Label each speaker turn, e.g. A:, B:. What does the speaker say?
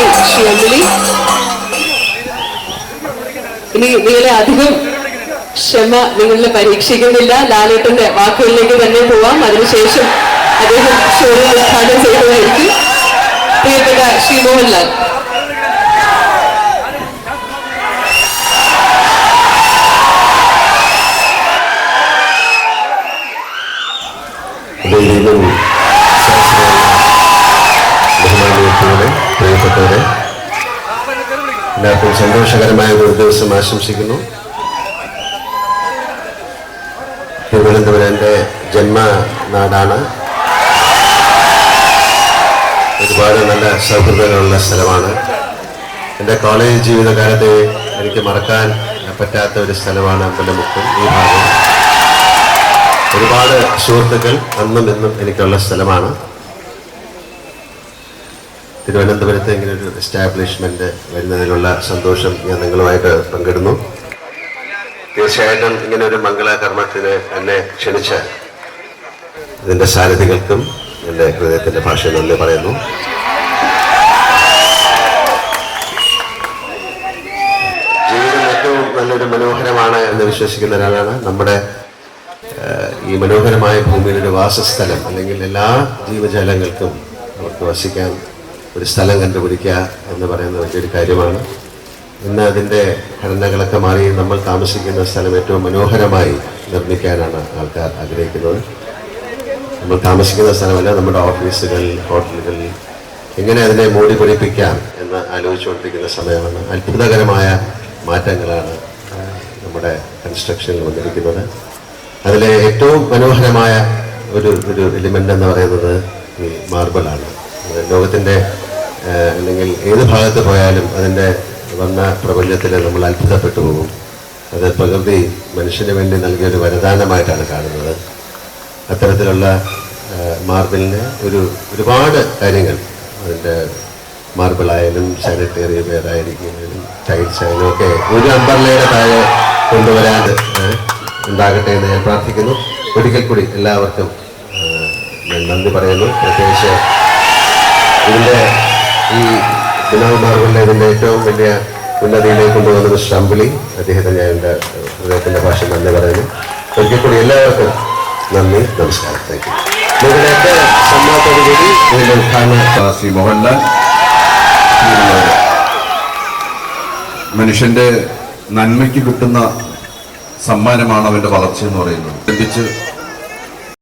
A: നന്ദി ശ്രീ അഞ്ജലി. ഇനി നിങ്ങളെ അധികം ക്ഷമ നിങ്ങളെ പരീക്ഷിക്കുന്നില്ല. ലാലേട്ടന്റെ വാക്കുകളിലേക്ക് തന്നെ പോവാം. അതിനുശേഷം അദ്ദേഹം ഷോയിൽ ഉദ്ഘാടനം ചെയ്യുന്നതായിരിക്കും. പ്രിയപ്പെട്ട ശ്രീ മോഹൻലാൽ.
B: ബഹുമാനീയത്തോടെ പ്രിയപ്പെട്ടവരെ, എല്ലാവർക്കും സന്തോഷകരമായ ഒരു ദിവസം ആശംസിക്കുന്നു. തിരുവനന്തപുരം എൻ്റെ ജന്മനാടാണ്. ഒരുപാട് നല്ല സൗഹൃദങ്ങളുള്ള സ്ഥലമാണ്. എൻ്റെ കോളേജ് ജീവിതകാലത്തെ എനിക്ക് മറക്കാൻ പറ്റാത്ത ഒരു സ്ഥലമാണ് അമ്പലമുക്കും. ഈ ഭാഗം ഒരുപാട് സുഹൃത്തുക്കൾ അന്നും ഇന്നും എനിക്കുള്ള സ്ഥലമാണ്. തിരുവനന്തപുരത്ത് ഇങ്ങനെ ഒരു എസ്റ്റാബ്ലിഷ്മെന്റ് വരുന്നതിലുള്ള സന്തോഷം ഞാൻ നിങ്ങളുമായിട്ട് പങ്കിടുന്നു. തീർച്ചയായിട്ടും ഇങ്ങനെ ഒരു മംഗളകർമ്മത്തിന് എന്നെ ക്ഷണിച്ച ഇതിന്റെ സാരഥികൾക്കും എൻ്റെ ഹൃദയത്തിന്റെ ഭാഷയിൽ നന്ദി പറയുന്നു. ജീവിതം ഏറ്റവും നല്ലൊരു മനോഹരമാണ് എന്ന് വിശ്വസിക്കുന്ന ഒരാളാണ്. നമ്മുടെ ഈ മനോഹരമായ ഭൂമിയിലൊരു വാസസ്ഥലം, അല്ലെങ്കിൽ എല്ലാ ജീവജാലങ്ങൾക്കും അവർക്ക് വസിക്കാൻ ഒരു സ്ഥലം കണ്ടുപിടിക്കുക എന്ന് പറയുന്ന വലിയൊരു കാര്യമാണ്. ഇന്ന് അതിൻ്റെ ഘടനകളൊക്കെ മാറി നമ്മൾ താമസിക്കുന്ന സ്ഥലം ഏറ്റവും മനോഹരമായി നിർമ്മിക്കാനാണ് ആൾക്കാർ ആഗ്രഹിക്കുന്നത്. നമ്മൾ താമസിക്കുന്ന സ്ഥലമല്ല, നമ്മുടെ ഓഫീസുകൾ, ഹോട്ടലുകൾ, എങ്ങനെ അതിനെ മൂടി പൊടിപ്പിക്കാം എന്ന് ആലോചിച്ചുകൊണ്ടിരിക്കുന്ന സമയമാണ്. അത്ഭുതകരമായ മാറ്റങ്ങളാണ് നമ്മുടെ കൺസ്ട്രക്ഷനിൽ വന്നിരിക്കുന്നത്. അതിലെ ഏറ്റവും മനോഹരമായ ഒരു എലിമെൻ്റ് എന്ന് പറയുന്നത് ഈ മാർബിളാണ്. ലോകത്തിൻ്റെ അല്ലെങ്കിൽ ഏത് ഭാഗത്ത് പോയാലും അതിൻ്റെ വർണ്ണ പ്രപഞ്ചത്തിൽ നമ്മൾ അത്ഭുതപ്പെട്ടു പോകും. അത് പ്രകൃതി മനുഷ്യന് വേണ്ടി നൽകിയൊരു വരദാനമായിട്ടാണ് കാണുന്നത്. അത്തരത്തിലുള്ള മാർബിളിന് ഒരുപാട് കാര്യങ്ങൾ, അതിൻ്റെ മാർബിളായാലും സാനിറ്ററി വെയർ ആയിരിക്കും, ടൈൽസ് ആയാലും ഒക്കെ ഒരു അമ്പർലയുടെ താഴെ കൊണ്ടുവരാൻ ഉണ്ടാകട്ടെ എന്ന് ഞാൻ പ്രാർത്ഥിക്കുന്നു. ഒരിക്കൽ കൂടി എല്ലാവർക്കും ഞാൻ നന്ദി പറയുന്നു. പ്രത്യേകിച്ച് ഇതിൻ്റെ ഈ ബിനോയ് മാർബിളിൻ്റെ ഇതിൻ്റെ ഏറ്റവും വലിയ ഉന്നതിയിലേക്ക് കൊണ്ടുവന്നത് ശംബുലി, അദ്ദേഹത്തെ ഞാൻ എൻ്റെ ഹൃദയത്തിൻ്റെ ഭാഷ നന്ദി പറയുന്നു. ഒരിക്കൽ കൂടി എല്ലാവർക്കും നന്ദി, നമസ്കാരം. Thank you. നിങ്ങളുടെയൊക്കെ സമ്മതത്തോടുകൂടി ഇതിൻ്റെ ഉദ്ഘാടനം
C: ശ്രീ മോഹൻലാൽ. മനുഷ്യന്റെ നന്മയ്ക്ക് കിട്ടുന്ന സമ്മാനമാണ് അവന്റെ വളർച്ച എന്ന് പറയുന്നത്.